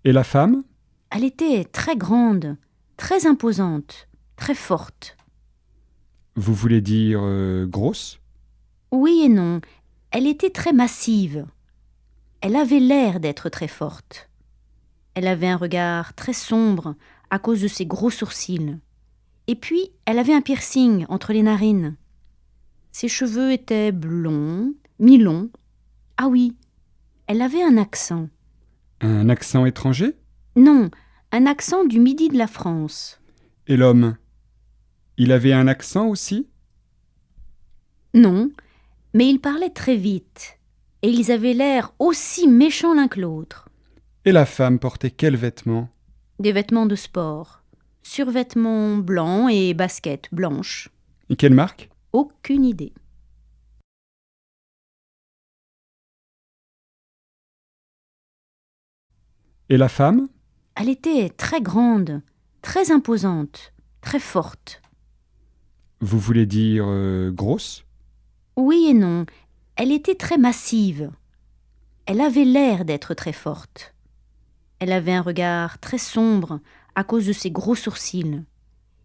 Et la femme? Elle était très grande, très imposante, très forte. Vous voulez dire grosse? Oui et non, elle était très massive. Elle avait l'air d'être très forte. Elle avait un regard très sombre à cause de ses gros sourcils. Et puis, elle avait un piercing entre les narines. Ses cheveux étaient blonds, mi-longs. Ah oui, elle avait un accent. Un accent étranger? Non, un accent du midi de la France. Et l'homme? Il avait un accent aussi? Non, mais ils parlaient très vite. Et ils avaient l'air aussi méchants l'un que l'autre. Et la femme portait quels vêtements? Des vêtements de sport. Survêtements blancs et baskets blanches. Et quelle marque? Aucune idée. Et la femme? Elle était très grande, très imposante, très forte. Vous voulez dire grosse? Oui et non, elle était très massive. Elle avait l'air d'être très forte. Elle avait un regard très sombre à cause de ses gros sourcils.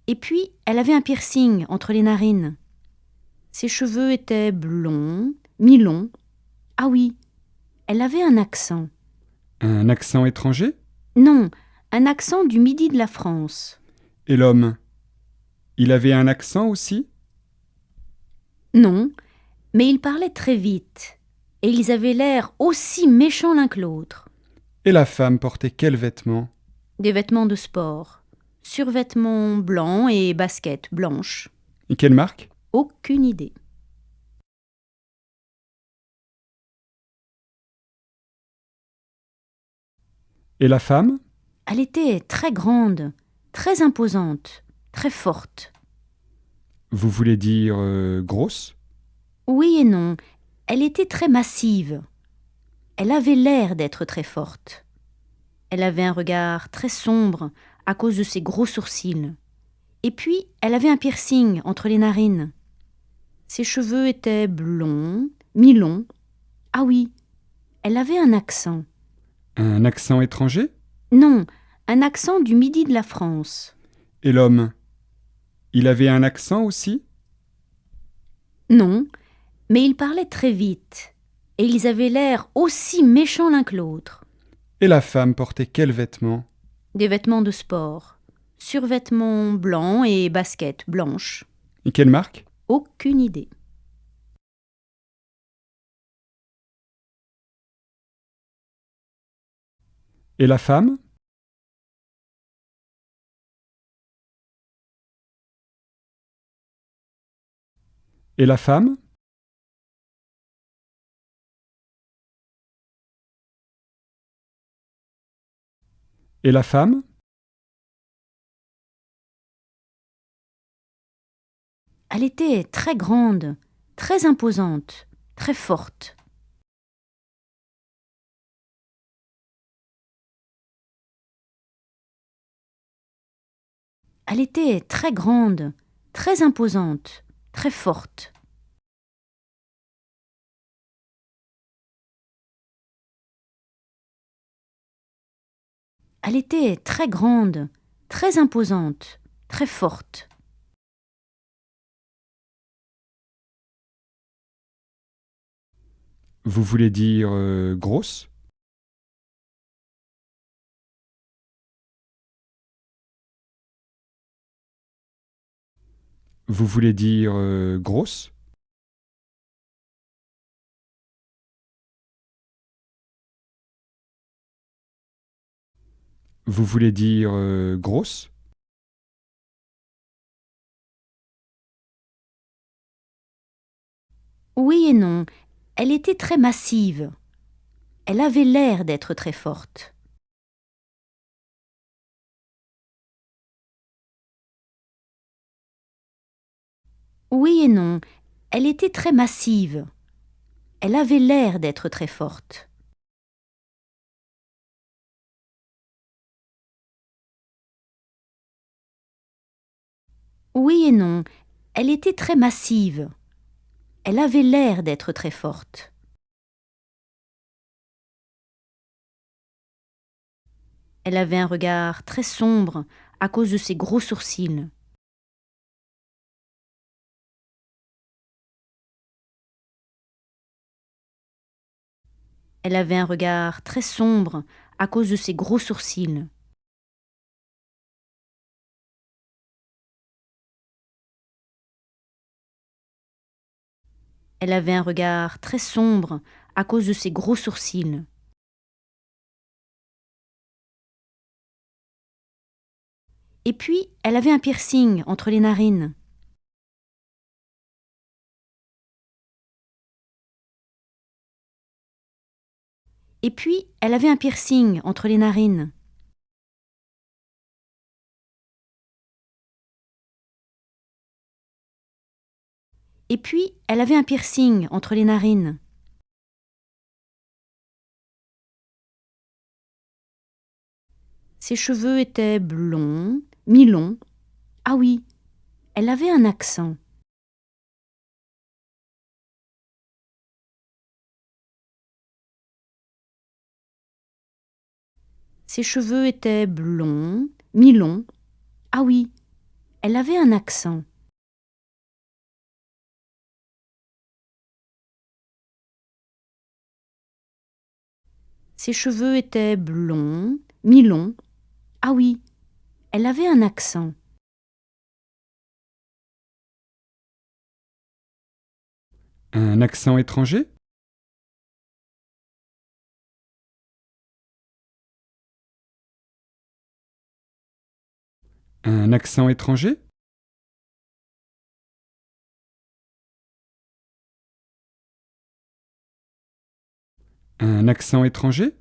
Et puis, elle avait un piercing entre les narines. Ses cheveux étaient blonds, mi-longs. Ah oui, elle avait un accent. Un accent étranger? Non, un accent du midi de la France. Et l'homme? Il avait un accent aussi? Non, mais ils parlaient très vite. Et ils avaient l'air aussi méchants l'un que l'autre. Et la femme portait quels vêtements? Des vêtements de sport. Survêtements blancs et baskets blanches. Et quelle marque? Aucune idée. Et la femme? Elle était très grande, très imposante, très forte. Vous voulez dire grosse? Oui et non, elle était très massive. Elle avait l'air d'être très forte. Elle avait un regard très sombre à cause de ses gros sourcils. Et puis, elle avait un piercing entre les narines. Ses cheveux étaient blonds, mi-longs. Ah oui, elle avait un accent. Un accent étranger? Non, un accent du midi de la France. Et l'homme? Il avait un accent aussi? Non, mais ils parlaient très vite. Et ils avaient l'air aussi méchants l'un que l'autre. Et la femme portait quels vêtements? Des vêtements de sport. Survêtements blancs et baskets blanches. Et quelle marque? Aucune idée. Et la femme? Et la femme? Et la femme? Elle était très grande, très imposante, très forte. Elle était très grande, très imposante, très forte. Elle était très grande, très imposante, très forte. Vous voulez dire grosse? Vous voulez dire grosse? Vous voulez dire grosse? Oui et non, elle était très massive. Elle avait l'air d'être très forte. Oui et non, elle était très massive. Elle avait l'air d'être très forte. Oui et non, elle était très massive. Elle avait l'air d'être très forte. Elle avait un regard très sombre à cause de ses gros sourcils. Elle avait un regard très sombre à cause de ses gros sourcils. Elle avait un regard très sombre à cause de ses gros sourcils. Et puis, elle avait un piercing entre les narines. Et puis, elle avait un piercing entre les narines. Et puis, elle avait un piercing entre les narines. Ses cheveux étaient blonds, mi-longs. Ah oui, elle avait un accent. Ses cheveux étaient blonds, mi-longs. Ah oui, elle avait un accent. Ses cheveux étaient blonds, mi-longs. Ah oui, elle avait un accent. Un accent étranger? Un accent étranger? Un accent étranger?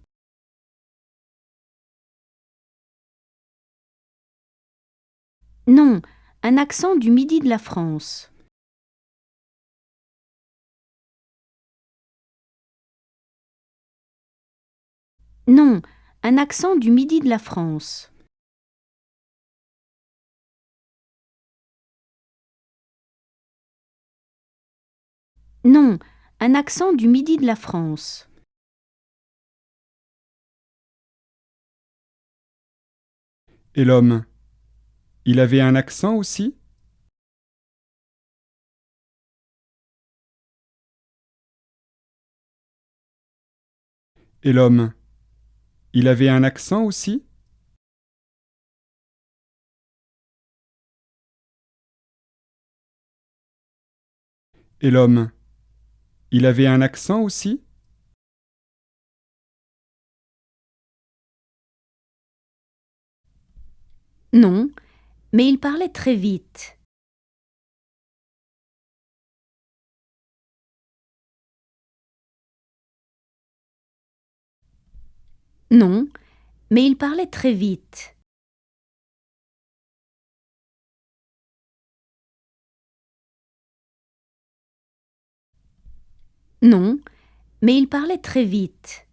Non, un accent du midi de la France. Non, un accent du midi de la France. Non, un accent du midi de la France. Et l'homme? Il avait un accent aussi? Et l'homme? Il avait un accent aussi? Et l'homme? Il avait un accent aussi? Non, mais il parlait très vite. Non, mais il parlait très vite. Non, mais il parlait très vite.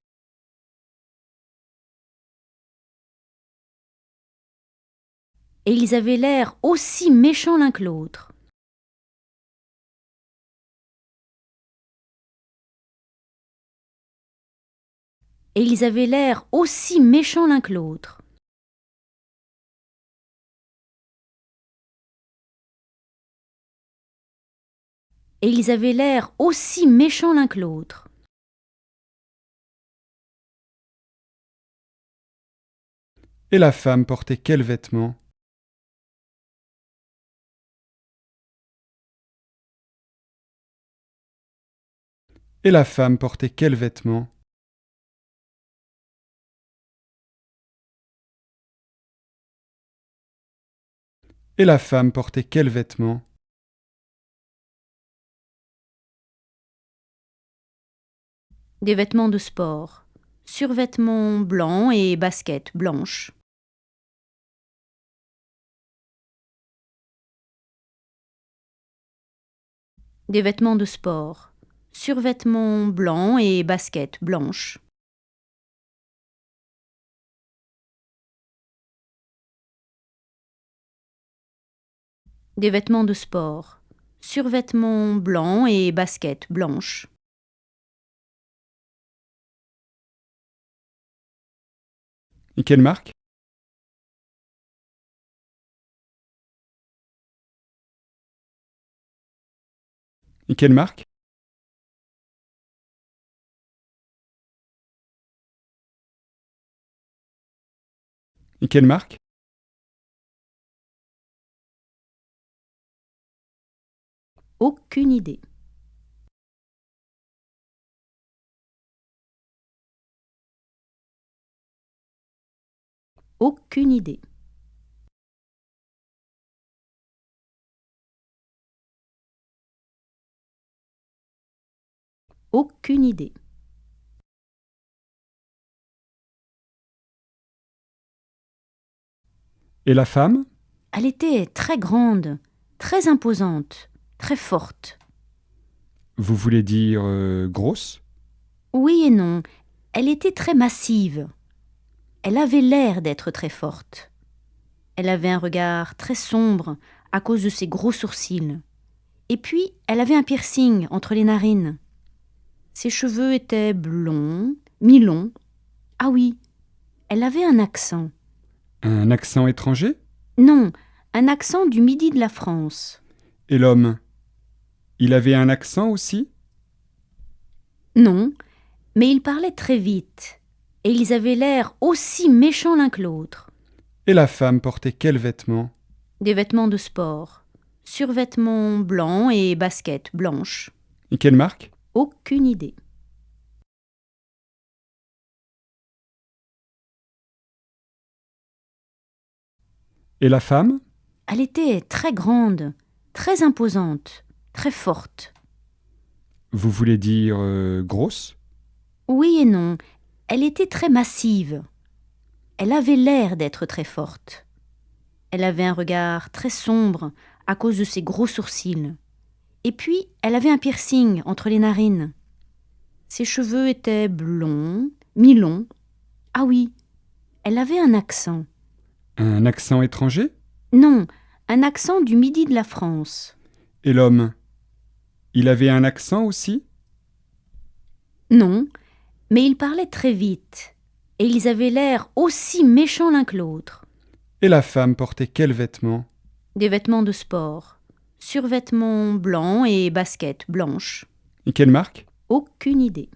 Et ils avaient l'air aussi méchants l'un que l'autre. Et ils avaient l'air aussi méchants l'un que l'autre. Et ils avaient l'air aussi méchants l'un que l'autre. Et la femme portait quels vêtements? Et la femme portait quels vêtements? Et la femme portait quels vêtements? Des vêtements de sport. Survêtements blancs et baskets blanches. Des vêtements de sport. Survêtements blancs et baskets blanches. Des vêtements de sport. Survêtements blancs et baskets blanches. Et quelle marque? Et quelle marque? Et quelle marque? Aucune idée. Aucune idée. Aucune idée. Et la femme? Elle était très grande, très imposante, très forte. Vous voulez dire grosse? Oui et non, elle était très massive. Elle avait l'air d'être très forte. Elle avait un regard très sombre à cause de ses gros sourcils. Et puis, elle avait un piercing entre les narines. Ses cheveux étaient blonds, mi-longs. Ah oui, elle avait un accent. Un accent étranger? Non, un accent du midi de la France. Et l'homme? Il avait un accent aussi? Non, mais ils parlaient très vite. Et ils avaient l'air aussi méchants l'un que l'autre. Et la femme portait quels vêtements? Des vêtements de sport. Survêtements blancs et baskets blanches. Et quelle marque? Aucune idée. Et la femme? Elle était très grande, très imposante, très forte. Vous voulez dire grosse? Oui et non, elle était très massive. Elle avait l'air d'être très forte. Elle avait un regard très sombre à cause de ses gros sourcils. Et puis, elle avait un piercing entre les narines. Ses cheveux étaient blonds, mi-longs. Ah oui, elle avait un accent. Un accent étranger? Non, un accent du midi de la France. Et l'homme? Il avait un accent aussi? Non, mais ils parlaient très vite. Et ils avaient l'air aussi méchants l'un que l'autre. Et la femme portait quels vêtements? Des vêtements de sport. Survêtements blancs et baskets blanches. Et quelle marque? Aucune idée.